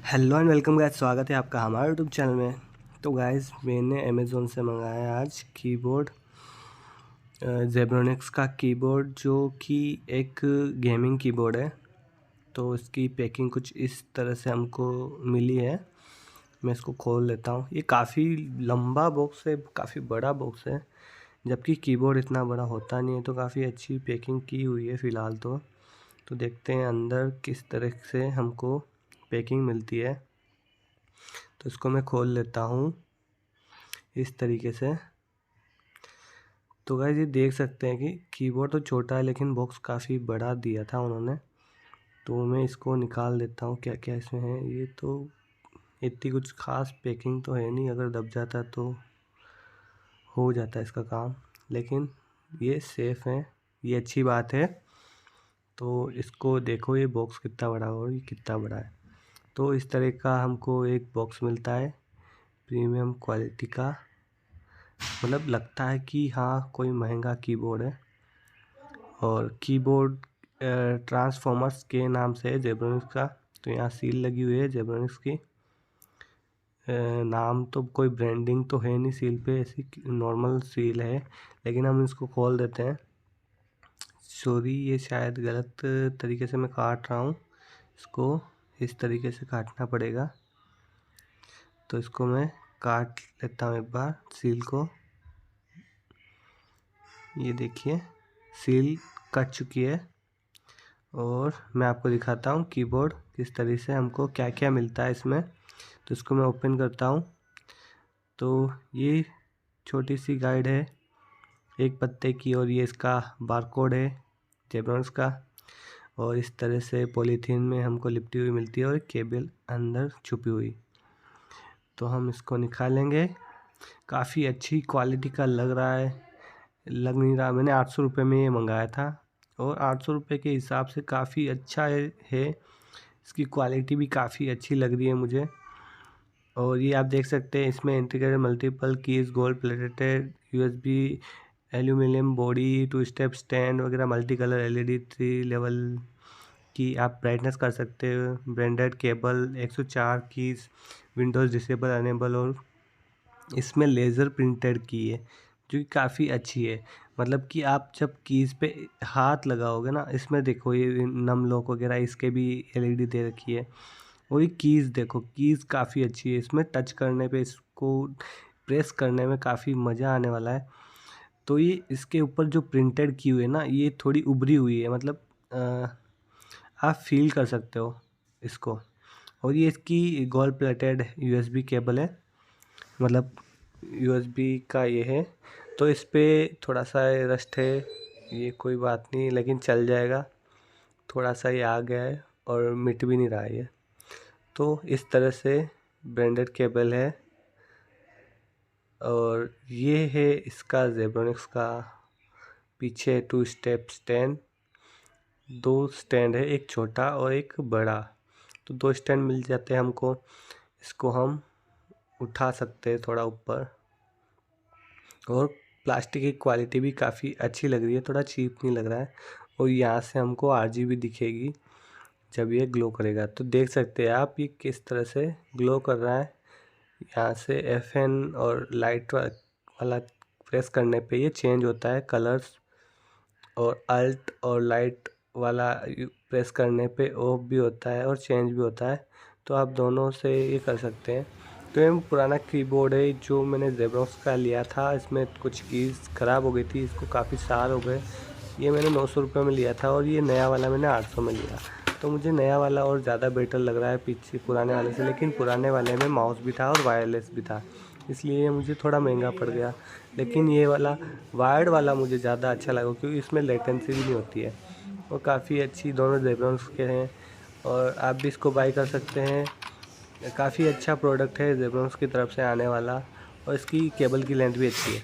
Hello and welcome guys, स्वागत है आपका हमारे यूट्यूब चैनल में। तो गाइस मैंने अमेज़ोन से मंगाया आज कीबोर्ड, जेब्रोनिक्स का कीबोर्ड, जो कि एक गेमिंग कीबोर्ड है। तो इसकी पैकिंग कुछ इस तरह से हमको मिली है। मैं इसको खोल लेता हूँ। ये काफ़ी लंबा बॉक्स है, काफ़ी बड़ा बॉक्स है, जबकि कीबोर्ड इतना बड़ा होता नहीं है। तो काफ़ी अच्छी पैकिंग की हुई है फ़िलहाल तो देखते हैं अंदर किस तरह से हमको पैकिंग मिलती है। तो इसको मैं खोल लेता हूँ इस तरीके से। तो गाइस ये देख सकते हैं कि कीबोर्ड तो छोटा है लेकिन बॉक्स काफ़ी बड़ा दिया था उन्होंने। तो मैं इसको निकाल देता हूँ क्या क्या इसमें है। ये तो इतनी कुछ खास पैकिंग तो है नहीं, अगर दब जाता तो हो जाता है इसका काम, लेकिन ये सेफ़ है, ये अच्छी बात है। तो इसको देखो, ये बॉक्स कितना बड़ा और ये कितना बड़ा है। तो इस तरह का हमको एक बॉक्स मिलता है प्रीमियम क्वालिटी का। मतलब लगता है कि हाँ कोई महंगा कीबोर्ड है। और कीबोर्ड ट्रांसफॉर्मर्स के नाम से है, जेब्रोनिक्स का। तो यहाँ सील लगी हुई है जेब्रोनिक्स की। नाम तो कोई ब्रांडिंग तो है नहीं सील पे, ऐसी नॉर्मल सील है। लेकिन हम इसको खोल देते हैं। सॉरी, ये शायद गलत तरीके से मैं काट रहा हूँ। इसको इस तरीके से काटना पड़ेगा। तो इसको मैं काट लेता हूँ एक बार सील को। ये देखिए, सील कट चुकी है। और मैं आपको दिखाता हूँ कीबोर्ड किस तरह से हमको क्या क्या मिलता है इसमें। तो इसको मैं ओपन करता हूँ। तो ये छोटी सी गाइड है एक पत्ते की, और ये इसका बारकोड है जेब्रॉन्स का। और इस तरह से पॉलीथीन में हमको लिपटी हुई मिलती है और केबल अंदर छुपी हुई। तो हम इसको निकालेंगे। काफ़ी अच्छी क्वालिटी का लग रहा है, लग नहीं रहा। मैंने 800 रुपये में ये मंगाया था, और 800 रुपये के हिसाब से काफ़ी अच्छा है। इसकी क्वालिटी भी काफ़ी अच्छी लग रही है मुझे। और ये आप देख सकते हैं इसमें integrated multiple keys, gold plated USB, aluminium body, 2 step stand वगैरह, मल्टी कलर एलईडी, 3 लेवल की आप ब्राइटनेस कर सकते हो, branded cable, 104 keys, Windows disable enable. और इसमें लेज़र प्रिंटेड की है जो कि काफ़ी अच्छी है। मतलब कि आप जब कीज़ पे हाथ लगाओगे ना, इसमें देखो ये नम लॉक वगैरह इसके भी एलईडी दे रखी है। और ये कीज़ देखो, कीज़ काफ़ी अच्छी है। इसमें टच करने पे, इसको प्रेस करने में काफ़ी मज़ा आने वाला है। तो ये इसके ऊपर जो प्रिंटेड की हुई है ना, ये थोड़ी उभरी हुई है, मतलब आप फील कर सकते हो इसको। और ये इसकी गोल्ड प्लेटेड यूएसबी केबल है, मतलब यूएसबी का ये है। तो इस पे थोड़ा सा रस्ट है, ये कोई बात नहीं, लेकिन चल जाएगा। थोड़ा सा ये आ गया है और मिट भी नहीं रहा है ये। तो इस तरह से ब्रांडेड केबल है। और ये है इसका जेब्रोनिक्स का पीछे 2 स्टेप स्टैंड। 2 स्टैंड है, एक छोटा और एक बड़ा। तो 2 स्टैंड मिल जाते हैं हमको। इसको हम उठा सकते हैं थोड़ा ऊपर। और प्लास्टिक की क्वालिटी भी काफ़ी अच्छी लग रही है, थोड़ा चीप नहीं लग रहा है। और यहाँ से हमको आरजीबी दिखेगी जब ये ग्लो करेगा। तो देख सकते हैं आप ये किस तरह से ग्लो कर रहा है। यहाँ से FN और लाइट वाला प्रेस करने पे ये चेंज होता है कलर्स, और अल्ट और लाइट वाला प्रेस करने पे ऑफ भी होता है और चेंज भी होता है। तो आप दोनों से ये कर सकते हैं। तो ये पुराना कीबोर्ड है जो मैंने जेब्रॉक्स का लिया था। इसमें कुछ कीज़ ख़राब हो गई थी, इसको काफ़ी साल हो गए। ये मैंने 900 रुपये में लिया था, और ये नया वाला मैंने 800 में लिया। तो मुझे नया वाला और ज़्यादा बेटर लग रहा है पीछे पुराने वाले से। लेकिन पुराने वाले में माउस भी था और वायरलेस भी था, इसलिए ये मुझे थोड़ा महंगा पड़ गया। लेकिन ये वाला वायर्ड वाला मुझे ज़्यादा अच्छा लगा, क्योंकि इसमें लेटेंसी भी नहीं होती है। और काफ़ी अच्छी दोनों जेब्रॉन्स के हैं, और आप भी इसको बाई कर सकते हैं। काफ़ी अच्छा प्रोडक्ट है जेब्रॉन्स की तरफ से आने वाला, और इसकी केबल की लेंथ भी अच्छी है।